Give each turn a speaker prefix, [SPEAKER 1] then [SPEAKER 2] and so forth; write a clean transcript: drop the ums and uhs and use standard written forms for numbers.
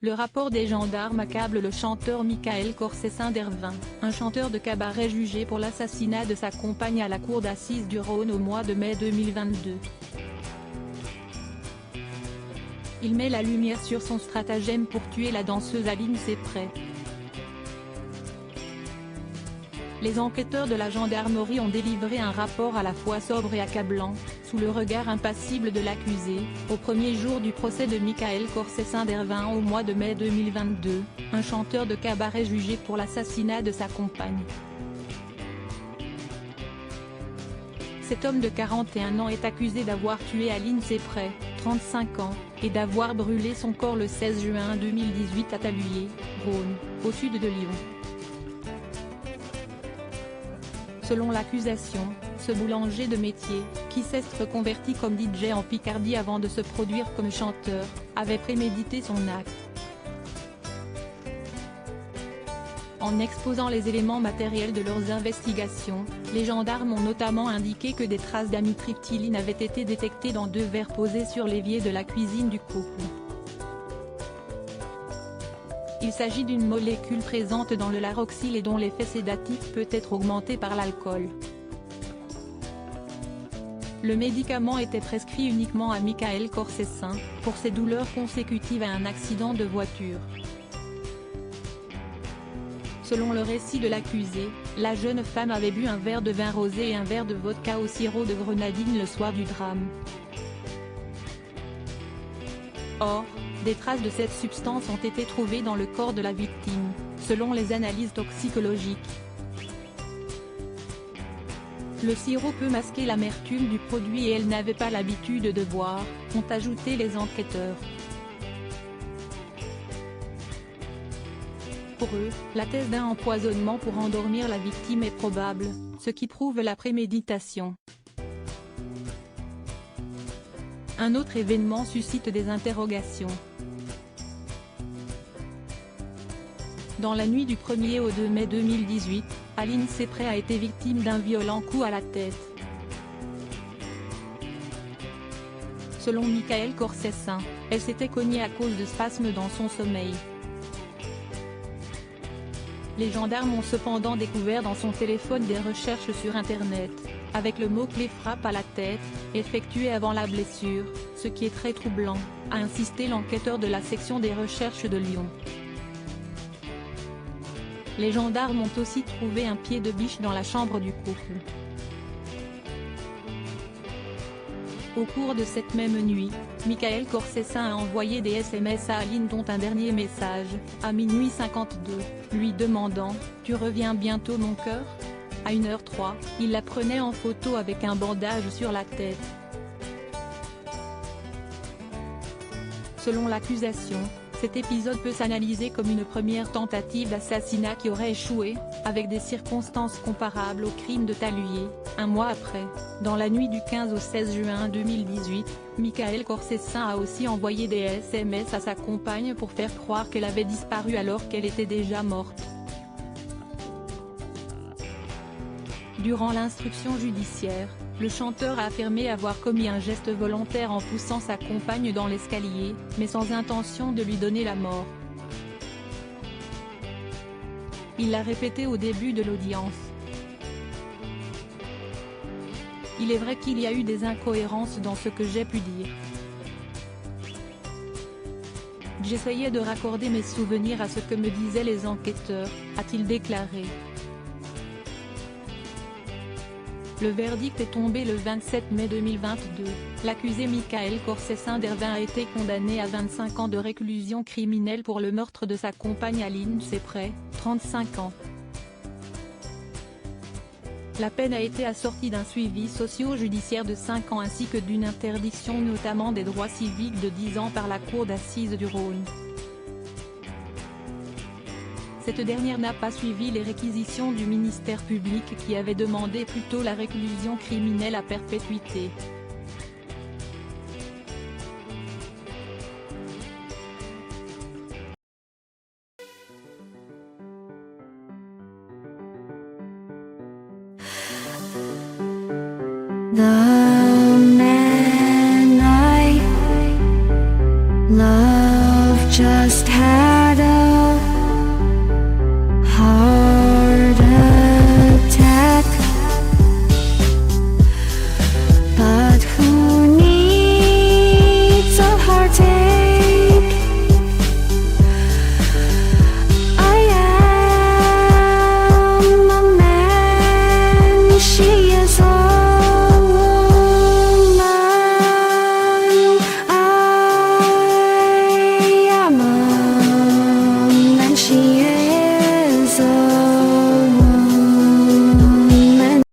[SPEAKER 1] Le rapport des gendarmes accable le chanteur Michael Corsessin-Dervin, un chanteur de cabaret jugé pour l'assassinat de sa compagne à la cour d'assises du Rhône au mois de mai 2022. Il met la lumière sur son stratagème pour tuer la danseuse Aline Sepret. Les enquêteurs de la gendarmerie ont délivré un rapport à la fois sobre et accablant, sous le regard impassible de l'accusé, au premier jour du procès de Michael Corsessin-Dervin au mois de mai 2022, un chanteur de cabaret jugé pour l'assassinat de sa compagne. Cet homme de 41 ans est accusé d'avoir tué Aline Sepret, 35 ans, et d'avoir brûlé son corps le 16 juin 2018 à Taluyer, Rhône, au sud de Lyon. Selon l'accusation, ce boulanger de métier, qui s'est reconverti comme DJ en Picardie avant de se produire comme chanteur, avait prémédité son acte. En exposant les éléments matériels de leurs investigations, les gendarmes ont notamment indiqué que des traces d'amitriptyline avaient été détectées dans 2 verres posés sur l'évier de la cuisine du couple. Il s'agit d'une molécule présente dans le Laroxyl et dont l'effet sédatif peut être augmenté par l'alcool. Le médicament était prescrit uniquement à Michael Corsessin, pour ses douleurs consécutives à un accident de voiture. Selon le récit de l'accusé, la jeune femme avait bu un verre de vin rosé et un verre de vodka au sirop de grenadine le soir du drame. Or, des traces de cette substance ont été trouvées dans le corps de la victime, selon les analyses toxicologiques. Le sirop peut masquer l'amertume du produit et elle n'avait pas l'habitude de boire, ont ajouté les enquêteurs. Pour eux, la thèse d'un empoisonnement pour endormir la victime est probable, ce qui prouve la préméditation. Un autre événement suscite des interrogations. Dans la nuit du 1er au 2 mai 2018, Aline Sepret a été victime d'un violent coup à la tête. Selon Michael Corsessin, elle s'était cognée à cause de spasmes dans son sommeil. Les gendarmes ont cependant découvert dans son téléphone des recherches sur Internet, avec le mot-clé « frappe à la tête », effectué avant la blessure, ce qui est très troublant, a insisté l'enquêteur de la section des recherches de Lyon. Les gendarmes ont aussi trouvé un pied de biche dans la chambre du couple. Au cours de cette même nuit, Michael Corsessin a envoyé des SMS à Aline dont un dernier message, à minuit 52, lui demandant « Tu reviens bientôt mon cœur ?» À 1h03, il la prenait en photo avec un bandage sur la tête. Selon l'accusation, cet épisode peut s'analyser comme une première tentative d'assassinat qui aurait échoué, avec des circonstances comparables au crime de Taluyer. Un mois après, dans la nuit du 15 au 16 juin 2018, Michael Corsessin a aussi envoyé des SMS à sa compagne pour faire croire qu'elle avait disparu alors qu'elle était déjà morte. Durant l'instruction judiciaire, le chanteur a affirmé avoir commis un geste volontaire en poussant sa compagne dans l'escalier, mais sans intention de lui donner la mort. Il l'a répété au début de l'audience. Il est vrai qu'il y a eu des incohérences dans ce que j'ai pu dire. J'essayais de raccorder mes souvenirs à ce que me disaient les enquêteurs, a-t-il déclaré. Le verdict est tombé le 27 mai 2022, l'accusé Michael Corsessin-Dervin a été condamné à 25 ans de réclusion criminelle pour le meurtre de sa compagne Aline Sepret, 35 ans. La peine a été assortie d'un suivi socio-judiciaire de 5 ans ainsi que d'une interdiction notamment des droits civiques de 10 ans par la cour d'assises du Rhône. Cette dernière n'a pas suivi les réquisitions du ministère public qui avait demandé plutôt la réclusion criminelle à perpétuité.
[SPEAKER 2] 날